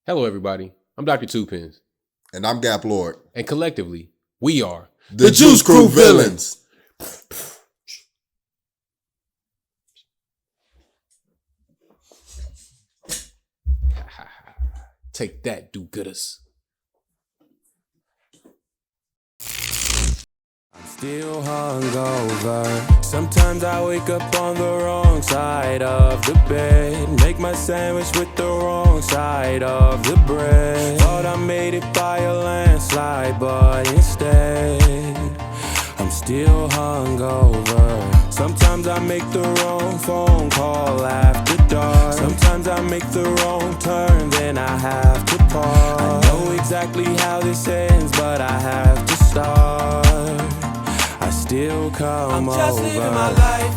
Hello, everybody. I'm Dr. Tuepenz, And I'm Gaplord. and collectively, we are The Juice Crew Villains. Take that, do-gooders. Still hungover. Sometimes I wake up on the wrong side of the bed. Make my sandwich with the wrong side of the bread. Thought I made it by a landslide, but instead I'm still hungover. Sometimes I make the wrong phone call after dark. Sometimes I make the wrong turn, then I have to park. I know exactly how this ends, but I have to start. I still come over. I'm just living my life.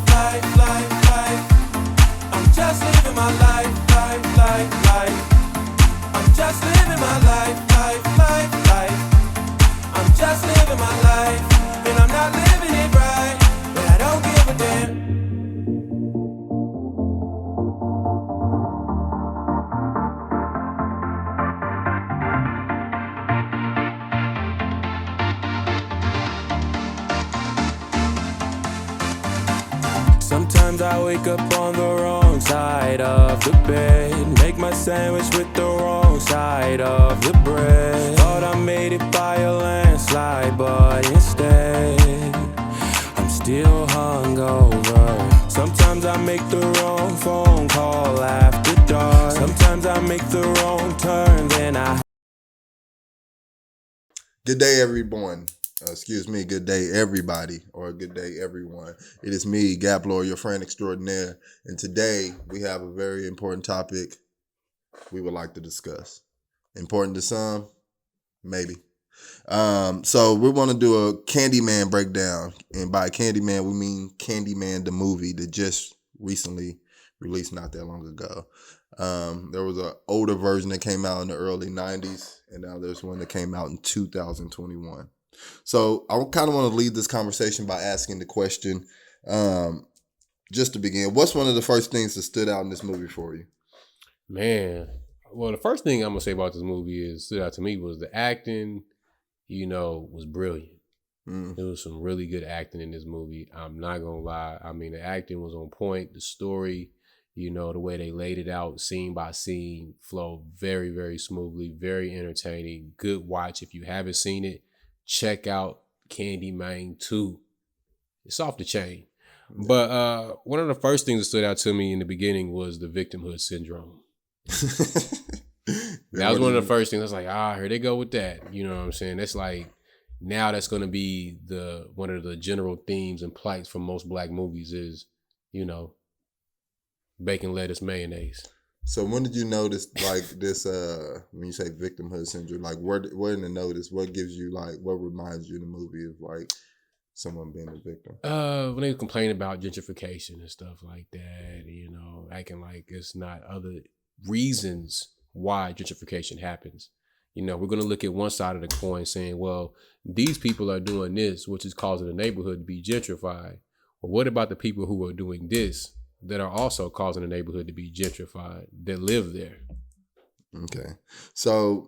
I'm just living my life. I'm just living my life. I'm just living my life, and I'm not living it right, but I don't give a damn. Sometimes I wake up on the wrong side of the bed. Make my sandwich with the wrong side of the bread. Thought I made it by a landslide, but instead I'm still hungover. Sometimes I make the wrong phone call after dark. Sometimes I make the wrong turn, then I... Good day, everyone. Good day, everybody, or good day, everyone. It is me, Gaplord, your friend extraordinaire, and today we have a very important topic we would like to discuss. Important to some, maybe. So we want to do a Candyman breakdown, and by Candyman we mean Candyman the movie that just recently released not that long ago. There was an older version that came out in the early 90s, and now there's one that came out in 2021. So I kind of want to lead this conversation by asking the question, just to begin, what's one of the first things that stood out in this movie for you? Man, well, the first thing I'm going to say about this movie stood out to me was the acting, was brilliant. There was some really good acting in this movie. I'm not going to lie. I mean, the acting was on point. The story, the way they laid it out, scene by scene, flowed very, very smoothly, very entertaining. Good watch. If you haven't seen it, check out Candyman 2. It's off the chain. But one of the first things that stood out to me in the beginning was the Victimhood Syndrome. That was one of the first things. I was like, here they go with that. You know what I'm saying? That's like, now that's going to be one of the general themes and plights for most black movies is, bacon, lettuce, mayonnaise. So when did you notice like this, when you say victimhood syndrome, like where in the notice, what gives you like, what reminds you of the movie of like someone being a victim? When they complain about gentrification and stuff like that, acting like it's not other reasons why gentrification happens. We're going to look at one side of the coin saying, well, these people are doing this, which is causing the neighborhood to be gentrified. Well, what about the people who are doing this that are also causing the neighborhood to be gentrified that live there? Okay. So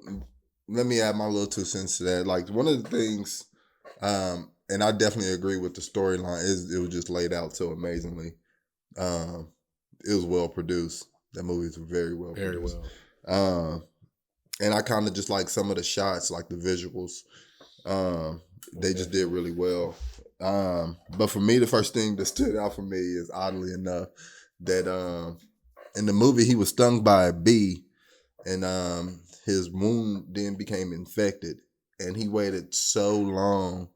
let me add my little 2 cents to that. Like one of the things, and I definitely agree with the storyline, it was just laid out so amazingly. It was well produced. That movie is very well produced. Very well. And I kind of just like some of the shots, like the visuals. They just did really well. But for me, the first thing that stood out for me is, oddly enough, that in the movie he was stung by a bee, and his wound then became infected, and he waited so long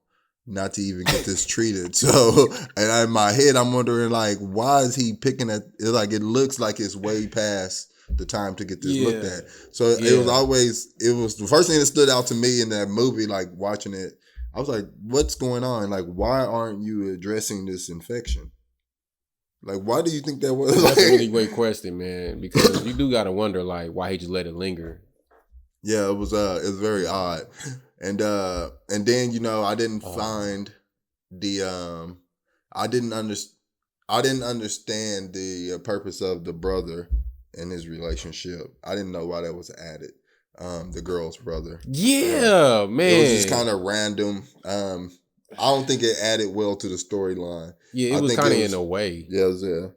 not to even get this treated. So, and in my head, I'm wondering like, why is he picking at? Like it looks like it's way past the time to get this looked at. So it was the first thing that stood out to me in that movie. Like watching it, I was like, what's going on? Like, why aren't you addressing this infection? Like, why do you think that was? That's a really great question, man, because you do got to wonder, like, why he just let it linger. Yeah, it was very odd. And then, I didn't find the, I didn't understand the purpose of the brother and his relationship. I didn't know why that was added. the girl's brother. Yeah, man. It was just kind of random. I don't think it added well to the storyline. Yeah, it was kind of in a way. Yeah, it was, it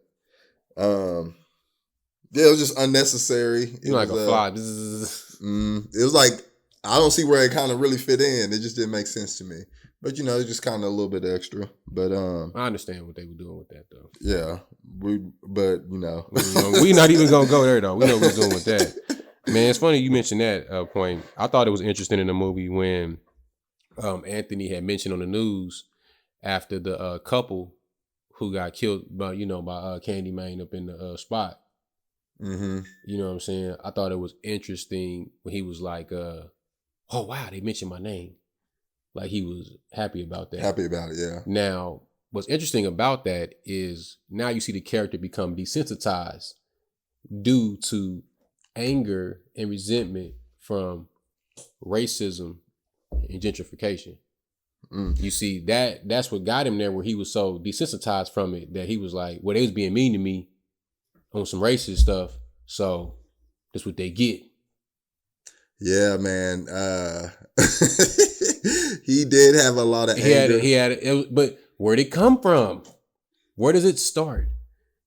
was just unnecessary. It like was a fly. it was like, I don't see where it kind of really fit in. It just didn't make sense to me. But it's just kind of a little bit extra. But I understand what they were doing with that though. Yeah, but we not even gonna go there though. We know what we're doing with that. Man, it's funny you mentioned that point. I thought it was interesting in the movie when Anthony had mentioned on the news after the couple who got killed by Candyman up in the spot. Mm-hmm. You know what I'm saying? I thought it was interesting when he was like, "Oh wow, they mentioned my name." Like he was happy about that. Happy about it, yeah. Now, what's interesting about that is now you see the character become desensitized due to anger and resentment from racism and gentrification. You see, that's what got him there, where he was so desensitized from it that he was like, well, they was being mean to me on some racist stuff, so that's what they get. Yeah, man. He did have a lot of anger. He had it, but where'd it come from? Where does it start?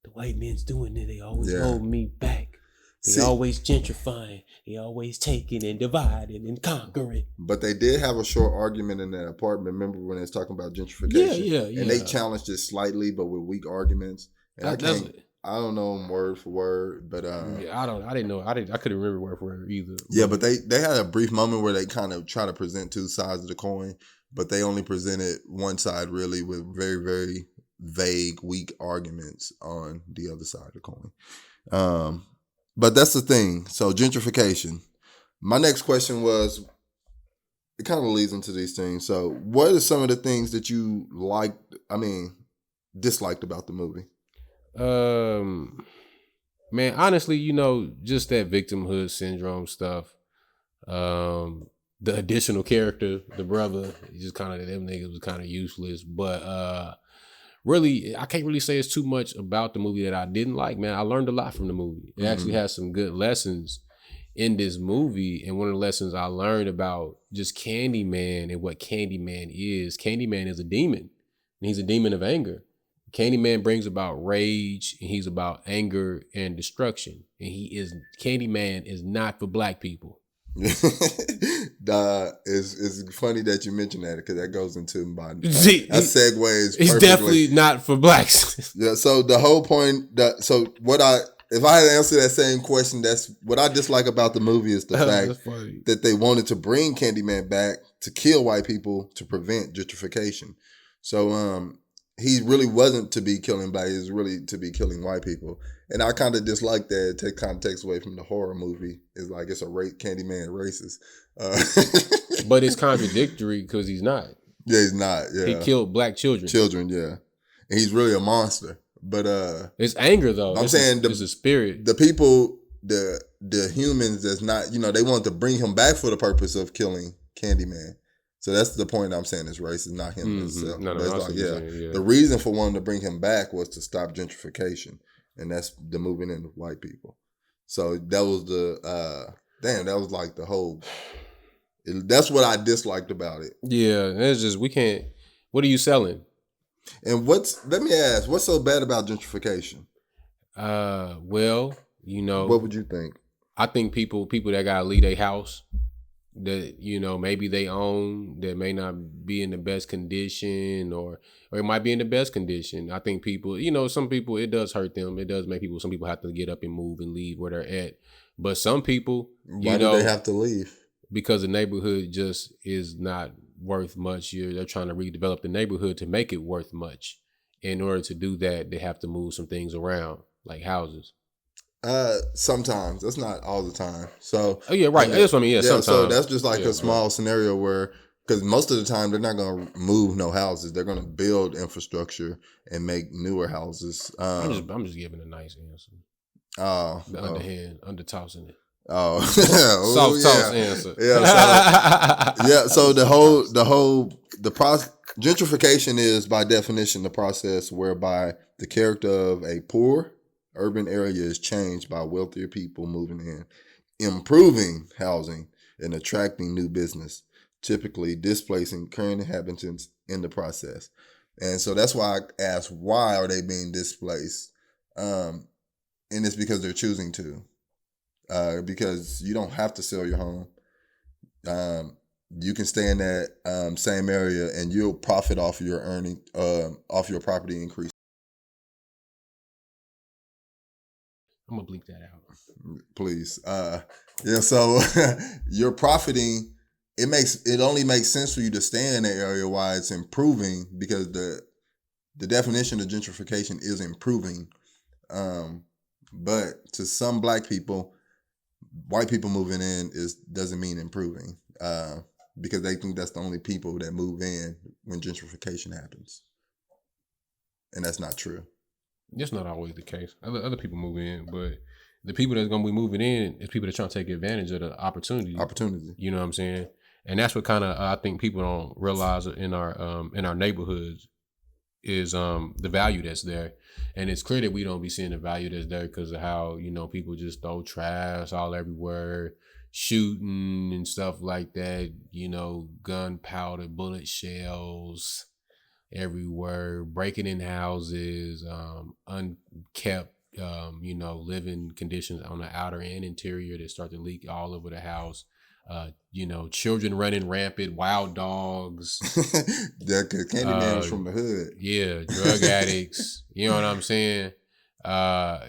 The white men's doing it. They always hold me back. They always gentrifying. They always taking and dividing and conquering. But they did have a short argument in that apartment. Remember when they was talking about gentrification? Yeah. And they challenged it slightly, but with weak arguments. And I don't know them word for word, but I didn't know. I couldn't remember word for word either. Yeah, but they had a brief moment where they kind of try to present two sides of the coin, but they only presented one side really with very, very vague, weak arguments on the other side of the coin. But that's the thing. So gentrification. My next question was, it kind of leads into these things. So what are some of the things that you disliked about the movie? Man, honestly, just that victimhood syndrome stuff. The additional character, the brother, just kind of, them niggas was kind of useless. But really, I can't really say it's too much about the movie that I didn't like, man. I learned a lot from the movie. It actually has some good lessons in this movie. And one of the lessons I learned about just Candyman and what Candyman is a demon. And he's a demon of anger. Candyman brings about rage, and he's about anger and destruction. And Candyman is not for black people. It's funny that you mention that, because that goes into my that segues. It's definitely not for blacks. Yeah. So the whole point if I had to answer that same question, that's what I dislike about the movie is the fact that they wanted to bring Candyman back to kill white people to prevent gentrification. So he really wasn't to be killing black. He was really to be killing white people. And I kind of dislike that. It kind of takes away from the horror movie. It's like it's a Candyman racist. But it's contradictory because he's not. Yeah, he's not. Yeah, he killed black children. Yeah. And he's really a monster. But it's anger though. I'm saying it's a spirit. The people, the humans that's not, they want to bring him back for the purpose of killing Candyman. So that's the point I'm saying is racist, not him himself. No, it's like, the reason for wanting to bring him back was to stop gentrification, and that's the moving in of white people. So that was that was like the whole. That's what I disliked about it. Yeah, it's just we can't. What are you selling? And let me ask, what's so bad about gentrification? Well, what would you think? I think people that gotta leave their house, that maybe they own, that may not be in the best condition, or it might be in the best condition. I think people, some people, it does hurt them. It does make some people have to get up and move and leave where they're at. But some people, why do they have to leave? Because the neighborhood just is not worth much. They're trying to redevelop the neighborhood to make it worth much. In order to do that, they have to move some things around, like houses. Sometimes. That's not all the time. So yeah, right. That's what I mean. Yeah, sometimes. So that's just like a small scenario where, because most of the time they're not going to move no houses. They're going to build infrastructure and make newer houses. I'm just giving a nice answer. The underhand, under-tossing it. Oh, soft toss answer. Yeah. So the process, gentrification is by definition the process whereby the character of a poor urban area is changed by wealthier people moving in. improving housing and attracting new business, typically displacing current inhabitants in the process. And so that's why I asked, why are they being displaced? And it's because they're choosing to. Because you don't have to sell your home. You can stay in that same area and you'll profit off your earning, off your property increase. I'm gonna bleep that out. Please. Yeah, so you're profiting. It only makes sense for you to stay in that area while it's improving, because the definition of gentrification is improving. But to some black people, white people moving in doesn't mean improving, because they think that's the only people that move in when gentrification happens. And that's not true. That's not always the case. Other people move in, but the people that's gonna be moving in is people that trying to take advantage of the opportunity. You know what I'm saying? And that's what kind of I think people don't realize in our neighborhoods is the value that's there. And it's clear that we don't be seeing the value that's there because of how, you know, people just throw trash all everywhere, shooting and stuff like that, you know, gunpowder, bullet shells everywhere, breaking in houses, unkept, you know, living conditions on the outer and interior that start to leak all over the house. You know, children running rampant, wild dogs. Yeah, because Candyman was from the hood. Yeah, drug addicts. You know what I'm saying?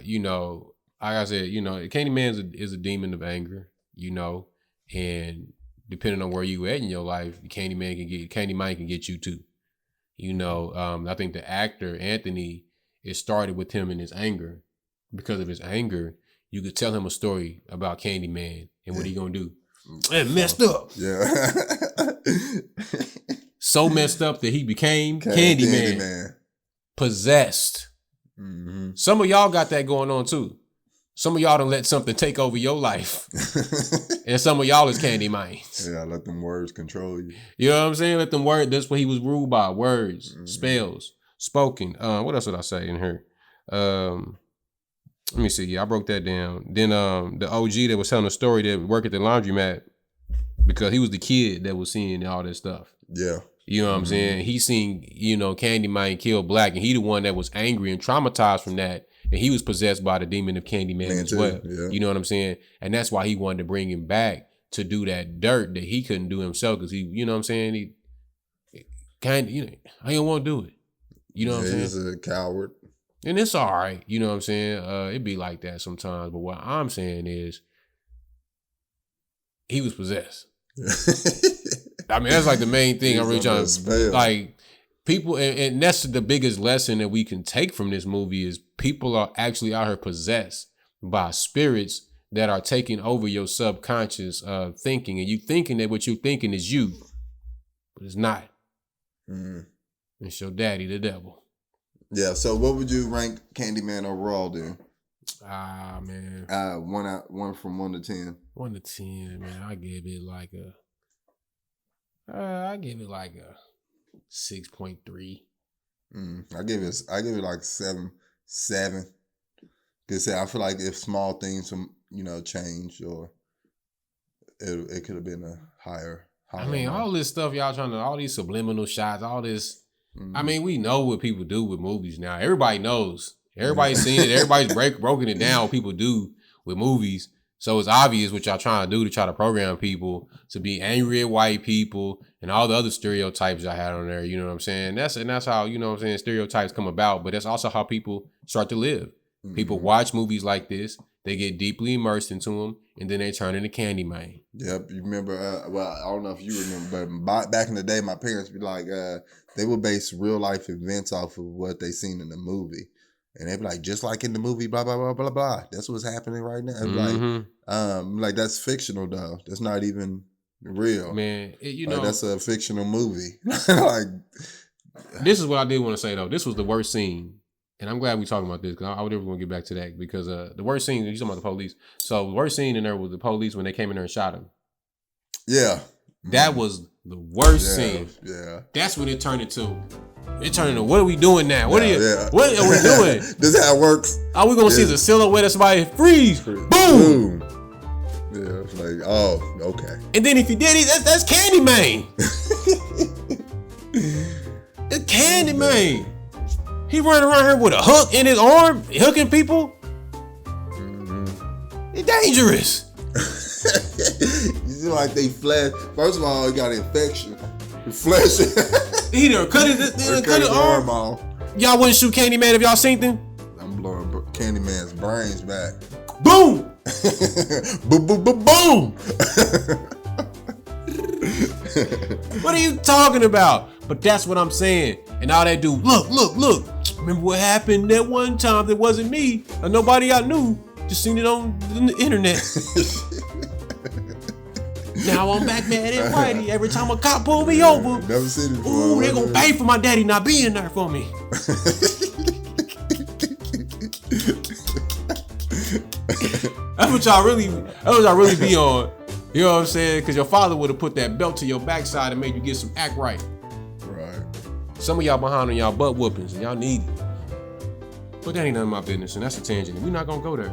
You know, like I said, you know, Candyman is a demon of anger, you know, and depending on where you at in your life, Candyman can get you too. You know, I think the actor, Anthony, it started with him in his anger. Because of his anger, you could tell him a story about Candyman and what he gonna do. And messed up. Yeah. So messed up that he became Candyman. Possessed. Mm-hmm. Some of y'all got that going on too. Some of y'all done let something take over your life. And some of y'all is Candyman. Yeah, let them words control you. You know what I'm saying? Let them words. That's what he was ruled by. Words, spells, spoken. What else did I say in here? Let me see. Yeah, I broke that down. Then the OG that was telling the story that worked at the laundromat, because he was the kid that was seeing all this stuff. Yeah. You know what I'm saying? He seen, you know, Candyman kill Black, and he the one that was angry and traumatized from that. And he was possessed by the demon of Candyman as well. Yeah. You know what I'm saying? And that's why he wanted to bring him back to do that dirt that he couldn't do himself, because he, you know what I'm saying? He kind of, you know, I don't want to do it. You know what I'm saying? He's a coward. And it's all right. You know what I'm saying? It be like that sometimes. But what I'm saying is he was possessed. I mean, that's like the main thing I'm really trying to, like, people, and that's the biggest lesson that we can take from this movie is people are actually out here possessed by spirits that are taking over your subconscious thinking, and you thinking that what you're thinking is you, but it's not. Mm-hmm. It's your daddy, the devil. Yeah. So, what would you rank Candyman overall, then? Man. 1 from 1 to 10. 1 to 10, man. I give it like a 6.3. I give it like 7. Cause I feel like if small things, you know, change, or it could have been a higher. I mean, all this stuff y'all trying to, all these subliminal shots, all this. I mean, we know what people do with movies now. Everybody knows. Everybody's seen it. Everybody's broken it down what people do with movies. So it's obvious what y'all trying to do to try to program people to be angry at white people and all the other stereotypes y'all had on there. You know what I'm saying? That's how, you know what I'm saying, stereotypes come about. But that's also how people start to live. Mm-hmm. People watch movies like this. They get deeply immersed into them, and then they turn into Candyman. Yep. You remember, well, I don't know if you remember, but back in the day, my parents be like, they would base real life events off of what they seen in the movie. And they'd be like, just like in the movie, blah, blah, blah, blah, blah. That's what's happening right now. Like that's fictional, though. That's not even real. Man, you know. That's a fictional movie. Like, this is what I did want to say, though. This was the worst scene. And I'm glad we're talking about this, because I would never want to get back to that, because the worst scene, you're talking about the police. So the worst scene in there was the police when they came in there and shot him. Yeah. That was the worst scene. Yeah. That's what it turned into. It turned into, what are we doing now? What are we doing? This is how it works. All we gonna see is a silhouette of somebody freeze. Boom. Yeah, it's like, oh, okay. And then if you did it, that's Candyman. It's Candyman. He running around here with a hook in his arm, hooking people. It's dangerous. You see like they flash. First of all, he got an infection. The flesh. He done cut his arm off. Y'all wouldn't shoot Candyman if y'all seen him? I'm blowing Candyman's brains back. Boom! Boom, boom, boom, boom! What are you talking about? But that's what I'm saying. And all they do, look. Remember what happened that one time that wasn't me? Or nobody I knew. Just seen it on the internet. Now I'm back mad at Whitey. Every time a cop pull me over. Never seen it before. Ooh, they gonna pay for my daddy not being there for me. That's what y'all really be on. You know what I'm saying? Because your father would have put that belt to your backside and made you get some act right. Right. Some of y'all behind on y'all butt whoopings and y'all need it. But that ain't none of my business, and that's a tangent. We're not gonna go there.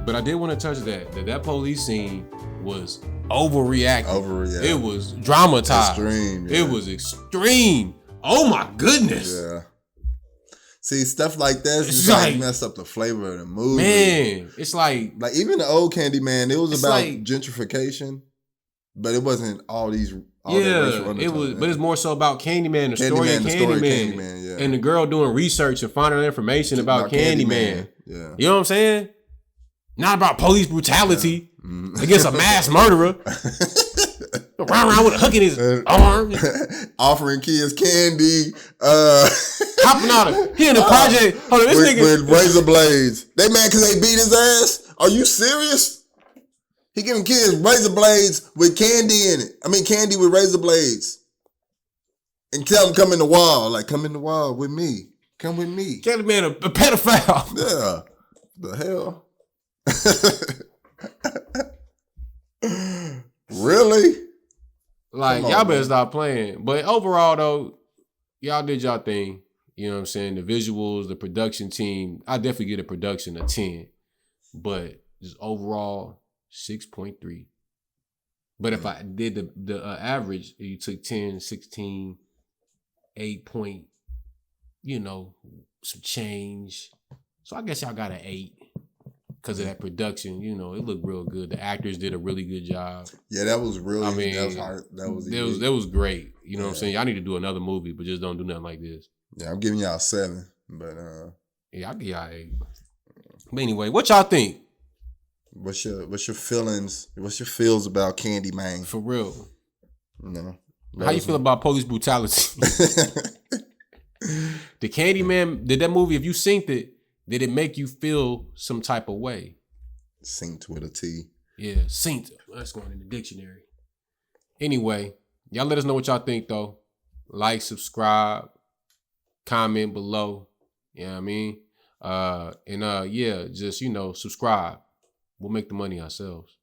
But I did want to touch that police scene was overreacting. It was dramatized. Extreme. Yeah. It was extreme. Oh my goodness. Yeah. See, stuff like that just like mess up the flavor of the movie. Man, it's like even the old Candyman, it was about like, gentrification, but it wasn't all these. It was, but it's more so about Candyman, the story of Candyman, and the girl doing research and finding information about Candyman. Yeah, you know what I'm saying? Not about police brutality against a mass murderer. Around with a hook in his arm, offering kids candy, hopping out of he in the project. Hold on, this nigga with razor blades. They mad because they beat his ass? Are you serious? He giving kids razor blades with candy in it. I mean, candy with razor blades. And tell them come in the wild. Like, come in the wild with me. Come with me. Candyman a pedophile. Yeah. The hell? Really? Like, y'all better stop playing. But overall, though, y'all did y'all thing. You know what I'm saying? The visuals, the production team. I definitely get a production a 10. But just overall, 6.3. But if I did the average, you took 10, 16, 8 point, some change. So I guess y'all got an 8 because of that production. It looked real good. The actors did a really good job. Yeah, that was really, that was hard. That was great. You know what I'm saying? Y'all need to do another movie, but just don't do nothing like this. Yeah, I'm giving y'all 7, but yeah, I'll give y'all 8. But anyway, what y'all think? What's your feelings? What's your feels about Candyman? For real. How you feel about police brutality? The Candyman, did that movie, if you synced it, did it make you feel some type of way? Synced with a T. Yeah, synced. That's going in the dictionary. Anyway, y'all let us know what y'all think, though. Like, subscribe, comment below. You know what I mean? Yeah, just, subscribe. We'll make the money ourselves.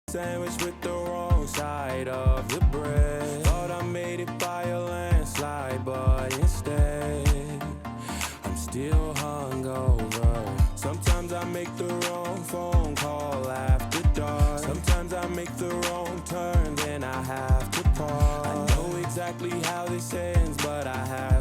Sandwich with the wrong side of the bread. Thought I made it by a landslide, but instead I'm still hungover. Sometimes I make the wrong phone call after dark. Sometimes I make the wrong turn, then I have to pause. I know exactly exactly how this ends, but I have